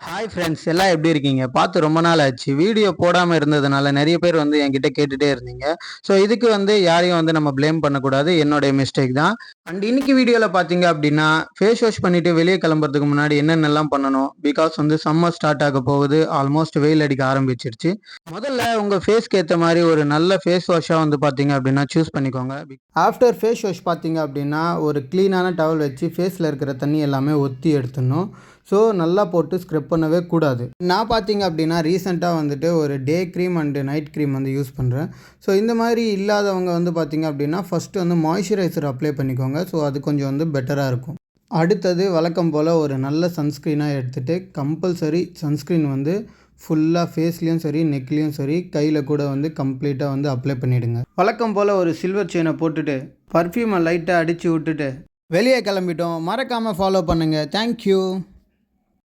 Hi friends, எல்லாம் எப்படி இருக்கீங்க? பார்த்து ரொம்ப நாள் ஆச்சு. வீடியோ போடாமல் இருந்ததுனால நிறைய பேர் என்கிட்ட கேட்டுகிட்டே இருந்தீங்க. ஸோ இதுக்கு யாரையும் நம்ம ப்ளேம் பண்ணக்கூடாது. என்னுடைய மிஸ்டேக் தான். அண்ட் இன்னைக்கு வீடியோவில் பார்த்தீங்க அப்படின்னா, ஃபேஸ் வாஷ் பண்ணிவிட்டு வெளியே கிளம்புறதுக்கு முன்னாடி என்னென்னலாம் பண்ணணும்? பிகாஸ் சம்மர் ஸ்டார்ட் ஆக போகுது. ஆல்மோஸ்ட் வெயில் அடிக்க ஆரம்பிச்சிருச்சு. முதல்ல உங்கள் ஃபேஸ்க்கு ஏற்ற மாதிரி ஒரு நல்ல ஃபேஸ் வாஷாக பார்த்தீங்க அப்படின்னா சூஸ் பண்ணிக்கோங்க. ஆஃப்டர் ஃபேஸ் வாஷ் பார்த்தீங்க அப்படின்னா, ஒரு க்ளீனான டவல் வச்சு ஃபேஸில் இருக்கிற தண்ணி எல்லாமே ஒத்தி எடுத்துடணும். ஸோ நல்லா போட்டு ஸ்க்ரப் பண்ணவே கூடாது. நான் பார்த்தீங்க அப்படின்னா ரீசெண்டாக ஒரு day cream and night cream use பண்ணுறேன். ஸோ இந்த மாதிரி இல்லாதவங்க பார்த்தீங்க அப்படின்னா ஃபஸ்ட்டு மாய்ஸ்சரைசர் அப்ளை பண்ணிக்கோங்க. ஸோ அது கொஞ்சம் பெட்டராக இருக்கும். அடுத்தது வழக்கம் போல் ஒரு நல்ல சன்ஸ்க்ரீனாக எடுத்துகிட்டு கம்பல்சரி சன்ஸ்க்ரீன் ஃபுல்லாக ஃபேஸ்லேயும் சரி நெக்லேயும் சரி கையில் கூட கம்ப்ளீட்டாக அப்ளை பண்ணிவிடுங்க. வழக்கம் போல் ஒரு சில்வர் செயினை போட்டுட்டு பர்ஃப்யூமை லைட்டாக அடித்து விட்டுட்டு வெளியே கிளம்பிட்டோம். மறக்காமல் ஃபாலோ பண்ணுங்கள். தேங்க்யூ.